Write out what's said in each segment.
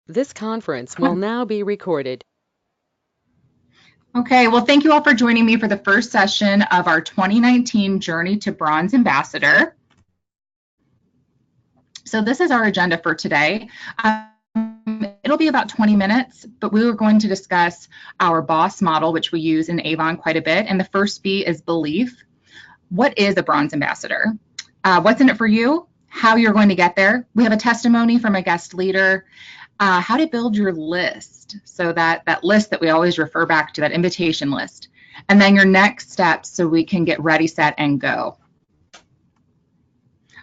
This conference will now be recorded. Okay, well, thank you all for joining me for the first session of our 2019 Journey to Bronze Ambassador. So this is our agenda for today. It'll be about 20 minutes, but we were going to discuss our BOSS model, which we use in Avon quite a bit. And the first B is belief. What is a Bronze Ambassador? What's in it for you? How you're going to get there? We have a testimony from a guest leader. How to build your list, so that list that we always refer back to, that invitation list, and then your next steps so we can get ready, set, and go.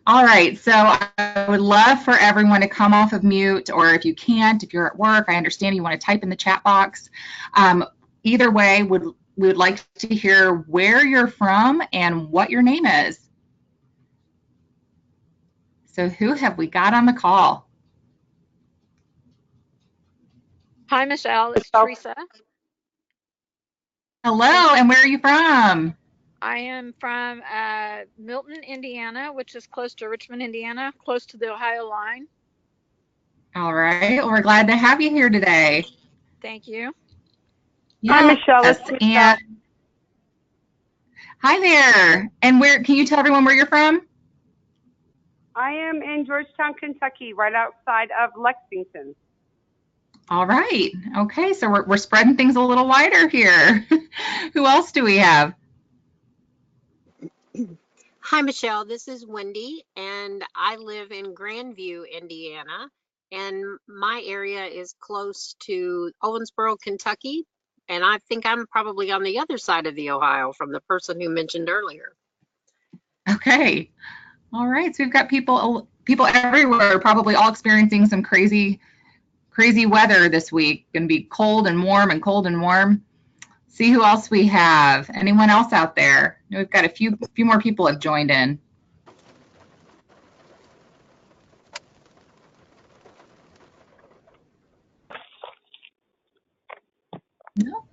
All right, so I would love for everyone to come off of mute, or if you can't, if you're at work, I understand you want to type in the chat box. Either way, we would like to hear where you're from and what your name is. So who have we got on the call? Hi, Michelle. It's Teresa. Hello, and where are you from? I am from Milton, Indiana, which is close to Richmond, Indiana, close to the Ohio line. All right, well, we're glad to have you here today. Thank you. Yes. Hi, Michelle. It's and hi there. And where can you tell everyone where you're from? I am in Georgetown, Kentucky, right outside of Lexington. All right. Okay, so we're spreading things a little wider here. Who else do we have? Hi, Michelle. This is Wendy, and I live in Grandview, Indiana, and my area is close to Owensboro, Kentucky, and I think I'm probably on the other side of the Ohio from the person who mentioned earlier. Okay. All right. So we've got people everywhere, probably all experiencing some crazy weather this week. Going to be cold and warm and cold and warm. See who else we have. Anyone else out there? We've got a few more people have joined in. No?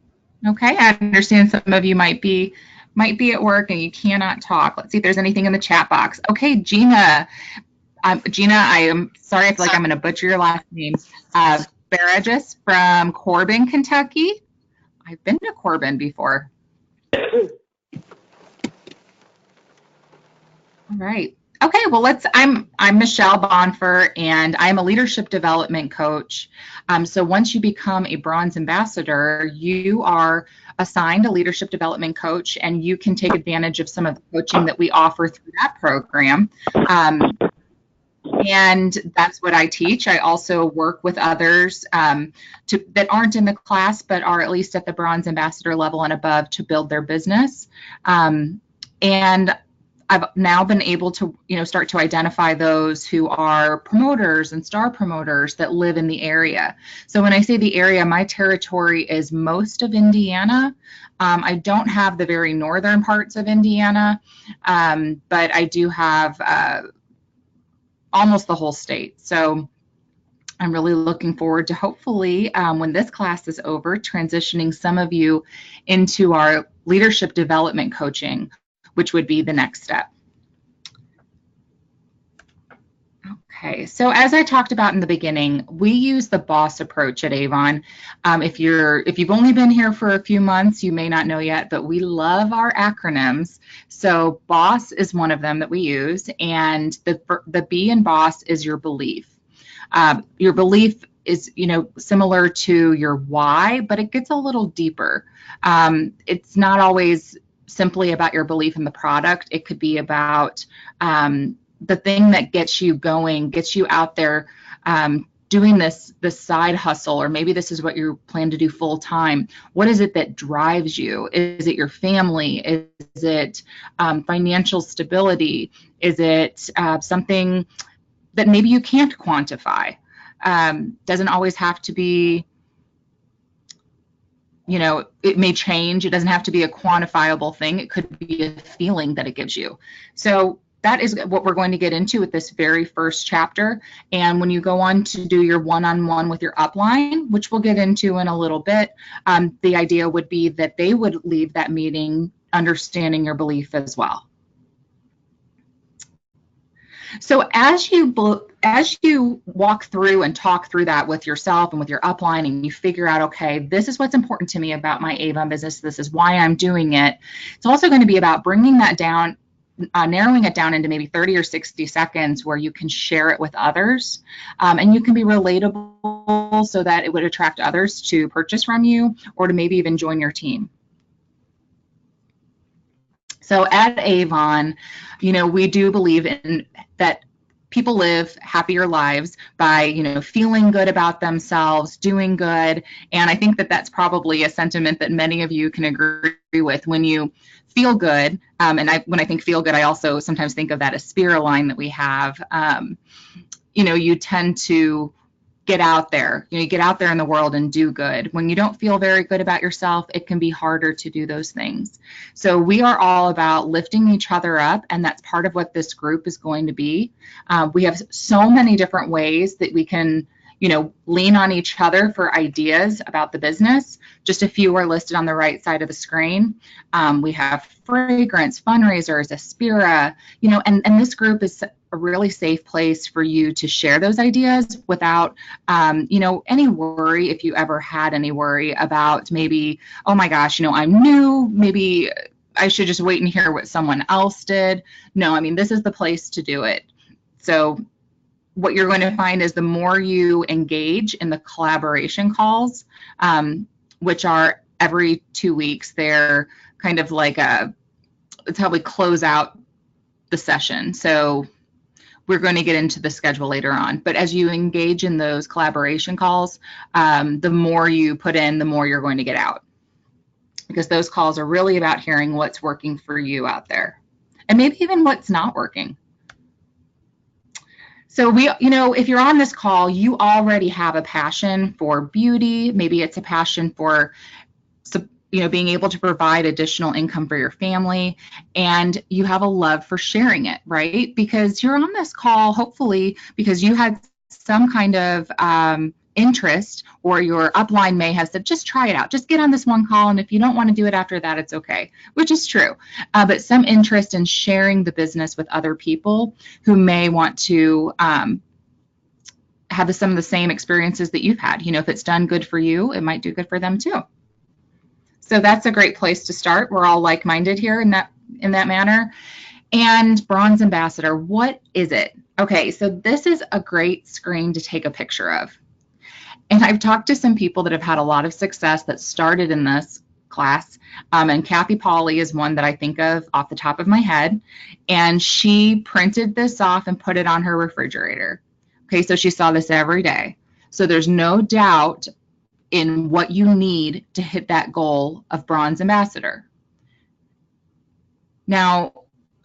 Okay, I understand some of you might be at work and you cannot talk. Let's see if there's anything in the chat box. Okay, Gina. Gina, I am sorry, I feel like I'm going to butcher your last name. Barrages from Corbin, Kentucky. I've been to Corbin before. All right. Okay, well, I'm Michelle Bonfer, and I'm a leadership development coach. So once you become a Bronze Ambassador, you are assigned a leadership development coach, and you can take advantage of some of the coaching that we offer through that program. And that's what I teach. I also work with others that aren't in the class, but are at least at the Bronze Ambassador level and above to build their business. And I've now been able to, start to identify those who are promoters and star promoters that live in the area. So when I say the area, my territory is most of Indiana. I don't have the very northern parts of Indiana, but I do have almost the whole state. So I'm really looking forward to hopefully when this class is over, transitioning some of you into our leadership development coaching, which would be the next step. Okay, so as I talked about in the beginning, we use the BOSS approach at Avon. If you've only been here for a few months, you may not know yet, but we love our acronyms. So BOSS is one of them that we use, and the B in BOSS is your belief. Your belief is, similar to your why, but it gets a little deeper. It's not always simply about your belief in the product. It could be about the thing that gets you going, gets you out there doing this side hustle, or maybe this is what you plan to do full time. What is it that drives you? Is it your family? Is it financial stability? Is it something that maybe you can't quantify? Doesn't always have to be, it may change. It doesn't have to be a quantifiable thing. It could be a feeling that it gives you. So that is what we're going to get into with this very first chapter. And when you go on to do your one-on-one with your upline, which we'll get into in a little bit, the idea would be that they would leave that meeting understanding your belief as well. So as you walk through and talk through that with yourself and with your upline, and you figure out, okay, this is what's important to me about my Avon business, this is why I'm doing it. It's also going to be about bringing that down, narrowing it down into maybe 30 or 60 seconds where you can share it with others, and you can be relatable so that it would attract others to purchase from you or to maybe even join your team. So at Avon, we do believe in that people live happier lives by, feeling good about themselves, doing good. And I think that that's probably a sentiment that many of you can agree with. When you feel good, and when I think feel good, I also sometimes think of that Aspira line that we have. You tend to get out there. You get out there in the world and do good. When you don't feel very good about yourself, it can be harder to do those things. So we are all about lifting each other up, and that's part of what this group is going to be. We have so many different ways that we can, lean on each other for ideas about the business. Just a few are listed on the right side of the screen. We have fragrance, fundraisers, Aspira, and this group is a really safe place for you to share those ideas without, any worry, if you ever had any worry about maybe, oh my gosh, I'm new, maybe I should just wait and hear what someone else did. No, this is the place to do it. So what you're going to find is the more you engage in the collaboration calls, which are every 2 weeks, they're kind of like it's how we close out the session. So we're going to get into the schedule later on. But as you engage in those collaboration calls, the more you put in, the more you're going to get out. Because those calls are really about hearing what's working for you out there. And maybe even what's not working. So if you're on this call, you already have a passion for beauty. Maybe it's a passion for being able to provide additional income for your family, and you have a love for sharing it, right? Because you're on this call, hopefully, because you had some kind of interest, or your upline may have said, just try it out, just get on this one call, and if you don't want to do it after that, it's okay, which is true. But some interest in sharing the business with other people who may want to have some of the same experiences that you've had. If it's done good for you, it might do good for them too. So that's a great place to start. We're all like-minded here in that manner. And Bronze Ambassador, what is it? Okay, so this is a great screen to take a picture of. And I've talked to some people that have had a lot of success that started in this class. And Kathy Pauley is one that I think of off the top of my head. And she printed this off and put it on her refrigerator. Okay, so she saw this every day. So there's no doubt in what you need to hit that goal of Bronze Ambassador. Now,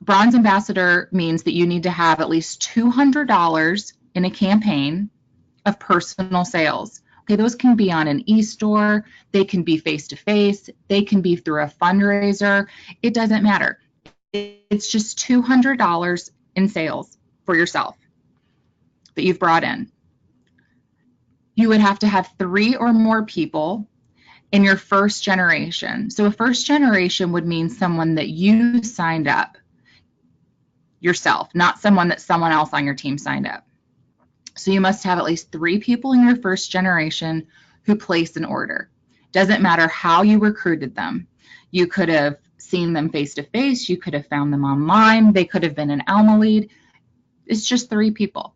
Bronze Ambassador means that you need to have at least $200 in a campaign of personal sales. Okay, those can be on an e-store, they can be face-to-face, they can be through a fundraiser. It doesn't matter. It's just $200 in sales for yourself that you've brought in. You would have to have 3 or more people in your first generation. So a first generation would mean someone that you signed up yourself, not someone that someone else on your team signed up. So you must have at least 3 people in your first generation who placed an order. Doesn't matter how you recruited them. You could have seen them face-to-face. You could have found them online. They could have been an Alma lead. It's just 3 people.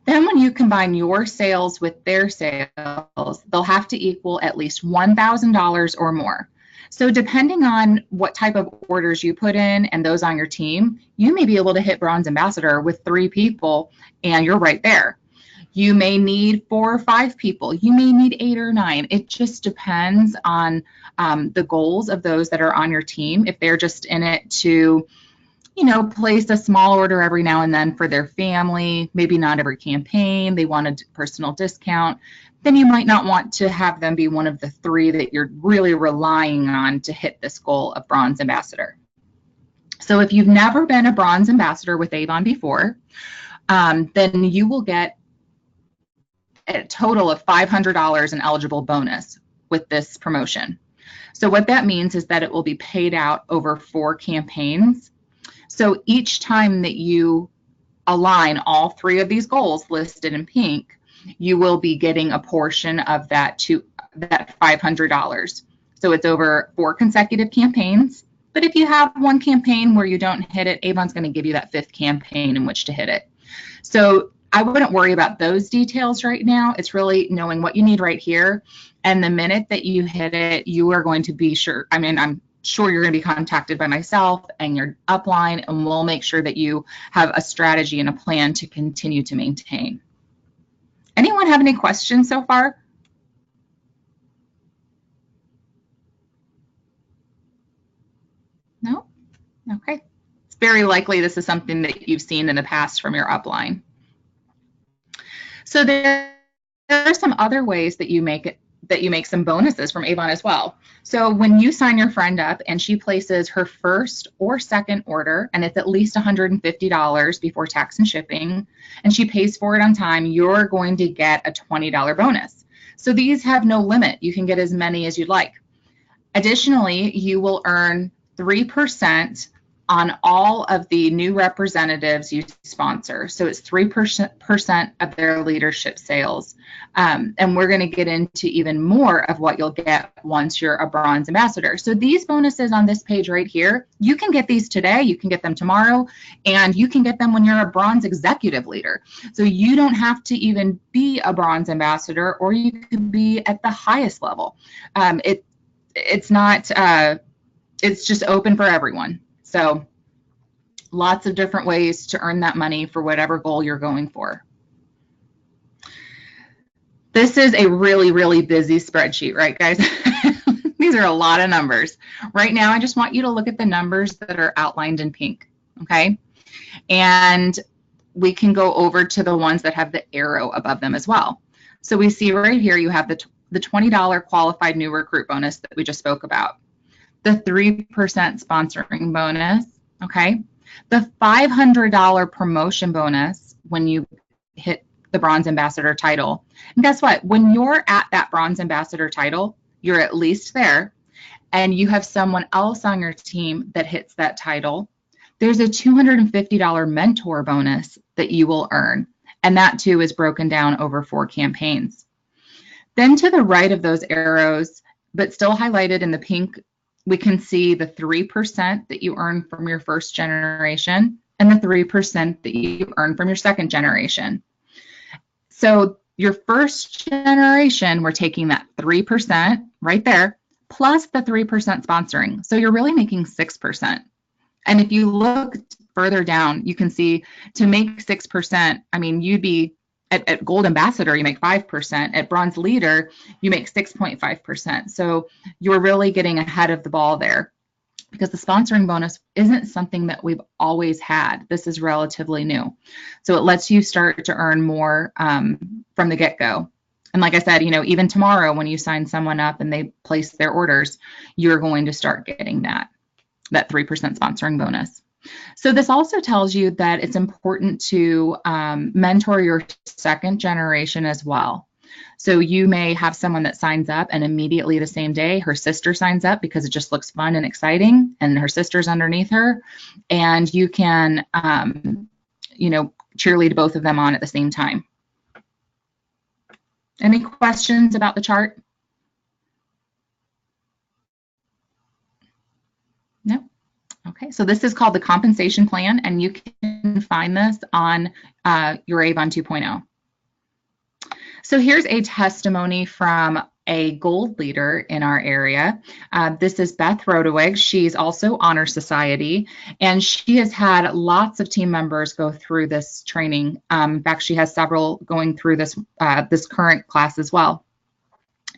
Then when you combine your sales with their sales, they'll have to equal at least $1,000 or more. So depending on what type of orders you put in and those on your team, you may be able to hit Bronze Ambassador with 3 people and you're right there. You may need 4 or 5 people. You may need 8 or 9. It just depends on the goals of those that are on your team. If they're just in it to place a small order every now and then for their family, maybe not every campaign, they want a personal discount, then you might not want to have them be one of the 3 that you're really relying on to hit this goal of Bronze Ambassador. So if you've never been a Bronze Ambassador with Avon before, then you will get a total of $500 in eligible bonus with this promotion. So what that means is that it will be paid out over 4 campaigns. So each time that you align all 3 of these goals listed in pink, you will be getting a portion of that $500. So it's over 4 consecutive campaigns. But if you have one campaign where you don't hit it, Avon's going to give you that 5th campaign in which to hit it. So I wouldn't worry about those details right now. It's really knowing what you need right here. And the minute that you hit it, you are going to be sure. I mean, I'm sure you're going to be contacted by myself and your upline, and we'll make sure that you have a strategy and a plan to continue to maintain. Anyone have any questions so far? No? Okay. It's very likely this is something that you've seen in the past from your upline. So there are some other ways that you make some bonuses from Avon as well. So when you sign your friend up and she places her first or second order, and it's at least $150 before tax and shipping, and she pays for it on time, you're going to get a $20 bonus. So these have no limit. You can get as many as you'd like. Additionally, you will earn 3% on all of the new representatives you sponsor. So it's 3% of their leadership sales. And we're going to get into even more of what you'll get once you're a bronze ambassador. So these bonuses on this page right here, you can get these today, you can get them tomorrow, and you can get them when you're a bronze executive leader. So you don't have to even be a bronze ambassador, or you could be at the highest level. It's just open for everyone. So lots of different ways to earn that money for whatever goal you're going for. This is a really, really busy spreadsheet, right, guys? These are a lot of numbers. Right now, I just want you to look at the numbers that are outlined in pink, okay? And we can go over to the ones that have the arrow above them as well. So we see right here, you have the $20 qualified new recruit bonus that we just spoke about, the 3% sponsoring bonus, okay? The $500 promotion bonus when you hit the bronze ambassador title. And guess what? When you're at that bronze ambassador title, you're at least there, and you have someone else on your team that hits that title, there's a $250 mentor bonus that you will earn. And that too is broken down over 4 campaigns. Then to the right of those arrows, but still highlighted in the pink, we can see the 3% that you earn from your first generation and the 3% that you earn from your second generation. So your first generation, we're taking that 3% right there, plus the 3% sponsoring. So you're really making 6%. And if you look further down, you can see to make 6%, I mean, you'd be at Gold Ambassador, you make 5%. At Bronze Leader, you make 6.5%. So you're really getting ahead of the ball there, because the sponsoring bonus isn't something that we've always had. This is relatively new. So it lets you start to earn more from the get-go. And like I said, you know, even tomorrow when you sign someone up and they place their orders, you're going to start getting that 3% sponsoring bonus. So this also tells you that it's important to mentor your second generation as well. So you may have someone that signs up and immediately the same day her sister signs up because it just looks fun and exciting, and her sister's underneath her, and you can, you know, cheerlead both of them on at the same time. Any questions about the chart? No? Okay, so this is called the compensation plan, and you can find this on your Avon 2.0. So here's a testimony from a gold leader in our area. This is Beth Rodewig. She's also Honor Society, and she has had lots of team members go through this training. In fact, she has several going through this current class as well.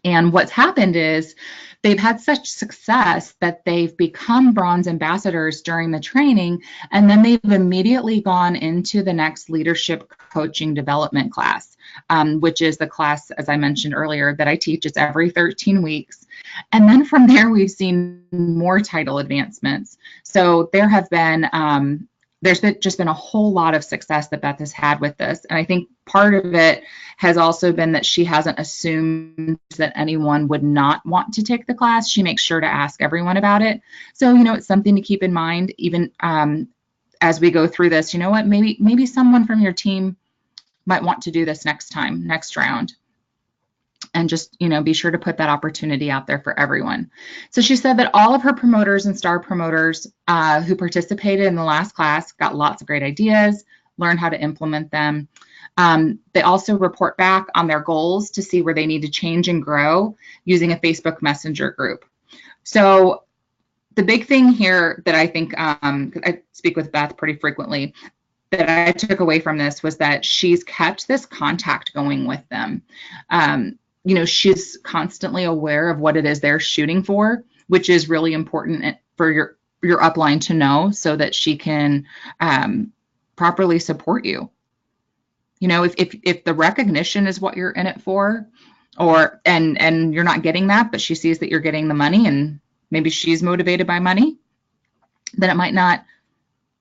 And what's happened is they've had such success that they've become bronze ambassadors during the training, and then they've immediately gone into the next leadership coaching development class, which is the class, as I mentioned earlier, that I teach. It's every 13 weeks. And then from there, we've seen more title advancements. So there have been, there's just been a whole lot of success that Beth has had with this. And I think part of it has also been that she hasn't assumed that anyone would not want to take the class. She makes sure to ask everyone about it. So, you know, it's something to keep in mind, even as we go through this, you know what, maybe someone from your team might want to do this next round. And just, be sure to put that opportunity out there for everyone. So she said that all of her promoters and star promoters who participated in the last class got lots of great ideas, learned how to implement them. They also report back on their goals to see where they need to change and grow using a Facebook Messenger group. So the big thing here that I think, I speak with Beth pretty frequently, that I took away from this was that she's kept this contact going with them. She's constantly aware of what it is they're shooting for, which is really important for your upline to know, so that she can properly support you. If the recognition is what you're in it for, and you're not getting that, but she sees that you're getting the money and maybe she's motivated by money, then it might not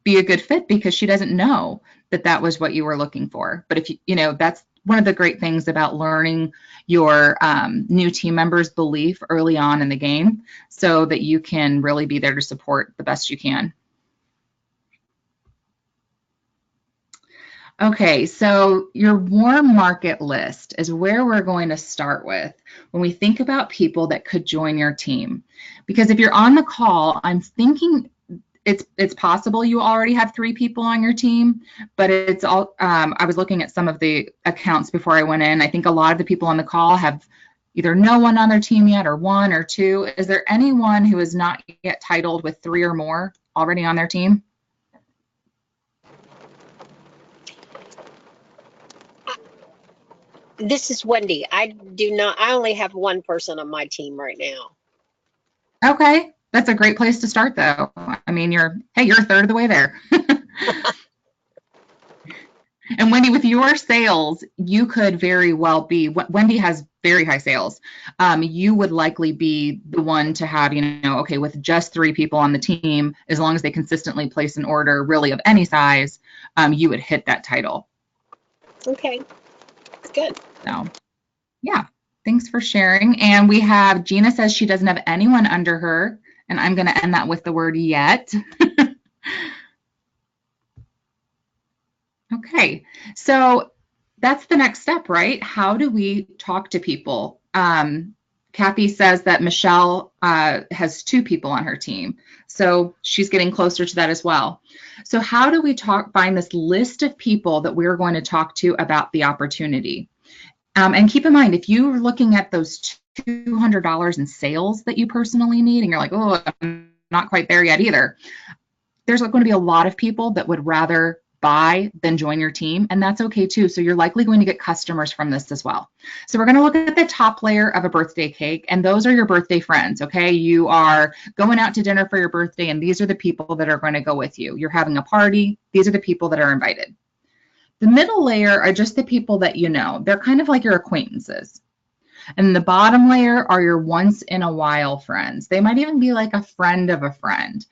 be a good fit because she doesn't know that was what you were looking for. But if that's one of the great things about learning your new team members' belief early on in the game, so that you can really be there to support the best you can. Okay, so your warm market list is where we're going to start with when we think about people that could join your team. Because if you're on the call, I'm thinking it's possible you already have 3 people on your team, but it's all, I was looking at some of the accounts before I went in. I think a lot of the people on the call have either no one on their team yet, or 1 or 2. Is there anyone who is not yet titled with 3 or more already on their team? This is Wendy. I only have 1 person on my team right now. Okay. That's a great place to start, though. I mean, you're a third of the way there. And Wendy, with your sales, you could very well be, Wendy has very high sales. You would likely be the one to have, okay, with just 3 people on the team, as long as they consistently place an order really of any size, you would hit that title. Okay, good. So, yeah, thanks for sharing. And we have, Gina says she doesn't have anyone under her. And I'm going to end that with the word yet. Okay, so that's the next step, right? How do we talk to people? Kathy says that Michelle has 2 people on her team, so she's getting closer to that as well. So how do we find this list of people that we're going to talk to about the opportunity? And keep in mind, if you're looking at those $200 in sales that you personally need, and you're like, oh, I'm not quite there yet either, there's going to be a lot of people that would rather buy than join your team, and that's okay too. So you're likely going to get customers from this as well. So we're going to look at the top layer of a birthday cake, and those are your birthday friends, okay? You are going out to dinner for your birthday, and these are the people that are going to go with you. You're having a party. These are the people that are invited. The middle layer are just the people that you know. They're kind of like your acquaintances. And the bottom layer are your once in a while friends. They might even be like a friend of a friend.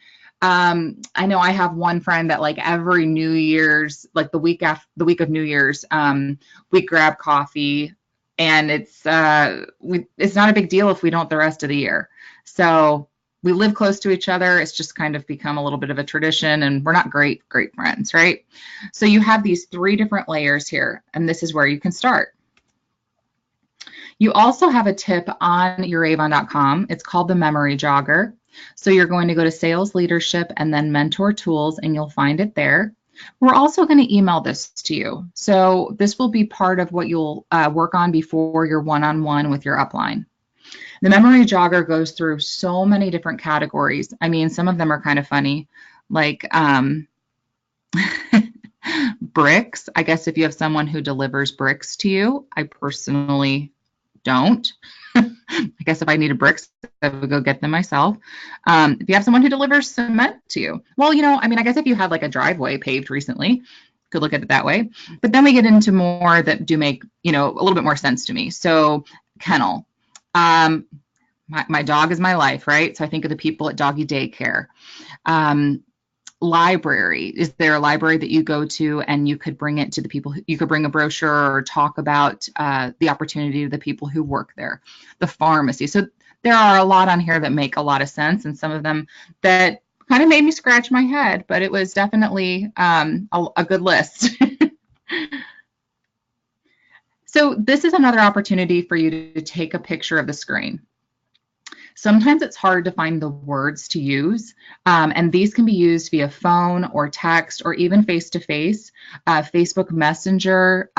I know I have one friend that like every New Year's, like the week of New Year's, we grab coffee, and it's not a big deal if we don't the rest of the year. So we live close to each other. It's just kind of become a little bit of a tradition, and we're not great friends, right? So you have these 3 different layers here, and this is where you can start. You also have a tip on youravon.com. It's called the memory jogger. So you're going to go to sales leadership and then mentor tools, and you'll find it there. We're also going to email this to you. So this will be part of what you'll work on before your one-on-one with your upline. The memory jogger goes through so many different categories. I mean, some of them are kind of funny, like bricks. I guess if you have someone who delivers bricks to you, I personally don't. I guess if I needed bricks, I would go get them myself. If you have someone who delivers cement to you, well, I mean, I guess if you had like a driveway paved recently, could look at it that way. But then we get into more that do make, a little bit more sense to me. So kennel. My dog is my life, right? So I think of the people at doggy daycare. Library. Is there a library that you go to and you could bring it to the people? You could bring a brochure or talk about the opportunity to the people who work there. The pharmacy. So there are a lot on here that make a lot of sense, and some of them that kind of made me scratch my head, but it was definitely a good list. So this is another opportunity for you to take a picture of the screen. Sometimes it's hard to find the words to use, and these can be used via phone or text or even face-to-face, Facebook Messenger,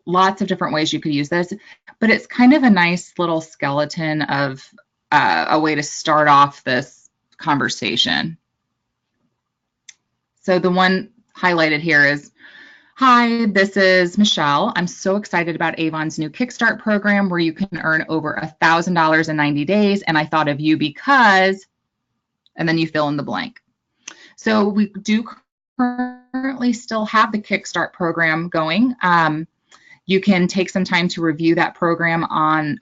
lots of different ways you could use this, but it's kind of a nice little skeleton of a way to start off this conversation. So the one highlighted here is, hi, this is Michelle. I'm so excited about Avon's new Kickstart program where you can earn over $1,000 in 90 days. And I thought of you because, and then you fill in the blank. So we do currently still have the Kickstart program going. You can take some time to review that program on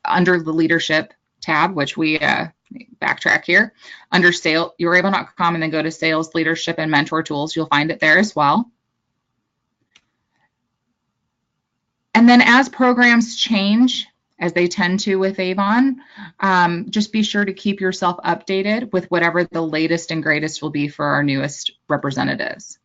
under the leadership tab, which we backtrack here under yourable.com and then go to sales, leadership, and mentor tools. You'll find it there as well. And then as programs change, as they tend to with Avon, just be sure to keep yourself updated with whatever the latest and greatest will be for our newest representatives.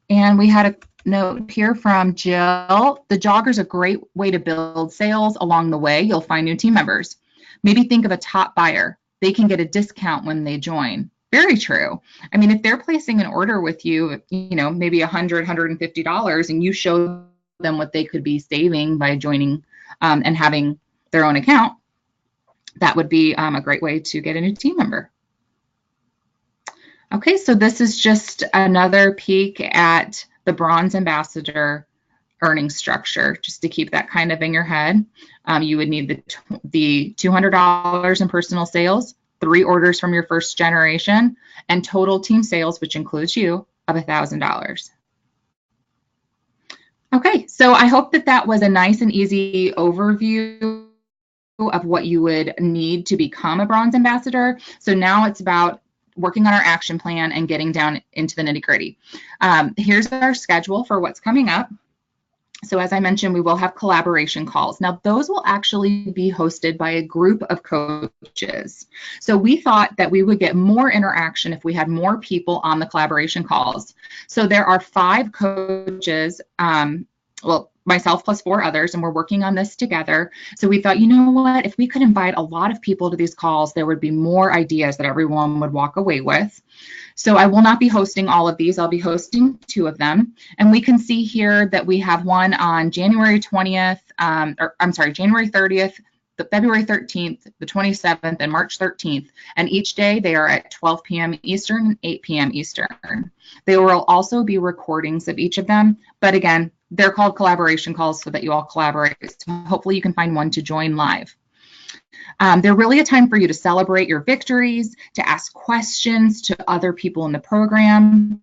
And we had a note here from Jill. The Jogger's a great way to build sales along the way. You'll find new team members. Maybe think of a top buyer. They can get a discount when they join. Very true. I mean, if they're placing an order with you, you know, maybe $100, $150, and you show them what they could be saving by joining and having their own account, that would be a great way to get a new team member. Okay, so this is just another peek at the Bronze Ambassador earning structure, just to keep that kind of in your head. You would need the $200 in personal sales, 3 orders from your first generation, and total team sales, which includes you, of $1,000. Okay, so I hope that that was a nice and easy overview of what you would need to become a Bronze Ambassador. So now it's about working on our action plan and getting down into the nitty-gritty. Here's our schedule for what's coming up. So as I mentioned, we will have collaboration calls. Now, those will actually be hosted by a group of coaches. So we thought that we would get more interaction if we had more people on the collaboration calls. So there are 5 coaches, well, myself plus 4 others, and we're working on this together. So we thought, you know what, if we could invite a lot of people to these calls, there would be more ideas that everyone would walk away with. So I will not be hosting all of these. I'll be hosting 2 of them. And we can see here that we have one on January 20th, January 30th, the February 13th, the 27th, and March 13th. And each day they are at 12 p.m. Eastern and 8 p.m. Eastern. There will also be recordings of each of them. But again, they're called collaboration calls so that you all collaborate. So hopefully you can find one to join live. They're really a time for you to celebrate your victories, to ask questions to other people in the program.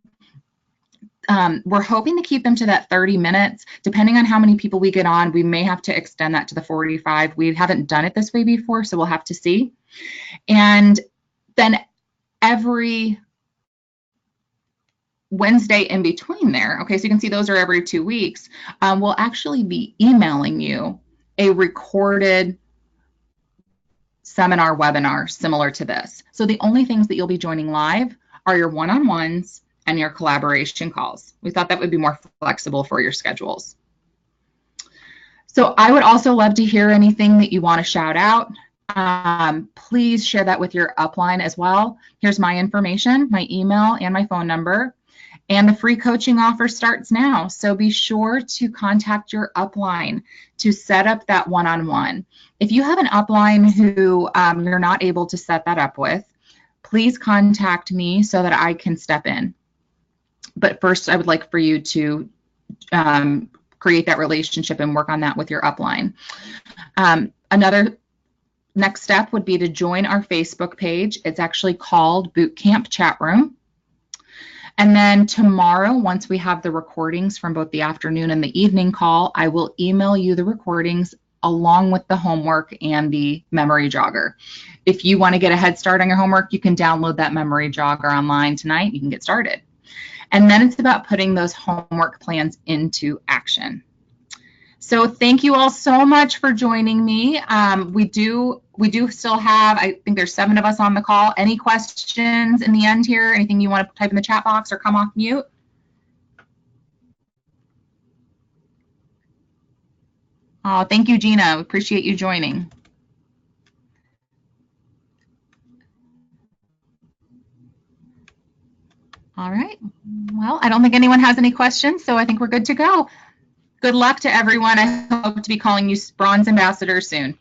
We're hoping to keep them to that 30 minutes. Depending on how many people we get on, we may have to extend that to the 45. We haven't done it this way before, so we'll have to see. And then every Wednesday in between there, okay, so you can see those are every 2 weeks, we'll actually be emailing you a recorded seminar webinar similar to this. So the only things that you'll be joining live are your one-on-ones and your collaboration calls. We thought that would be more flexible for your schedules. So I would also love to hear anything that you want to shout out. Please share that with your upline as well. Here's my information, my email, and my phone number. And the free coaching offer starts now. So be sure to contact your upline to set up that one-on-one. If you have an upline who you're not able to set that up with, please contact me so that I can step in. But first, I would like for you to create that relationship and work on that with your upline. Another next step would be to join our Facebook page. It's actually called Bootcamp Chat Room. And then tomorrow, once we have the recordings from both the afternoon and the evening call, I will email you the recordings along with the homework and the memory jogger. If you want to get a head start on your homework, you can download that memory jogger online tonight. You can get started. And then it's about putting those homework plans into action. So thank you all so much for joining me. We do still have, I think there's 7 of us on the call. Any questions in the end here? Anything you want to type in the chat box or come off mute? Oh, thank you, Gina. We appreciate you joining. All right. Well, I don't think anyone has any questions, so I think we're good to go. Good luck to everyone. I hope to be calling you Bronze Ambassador soon.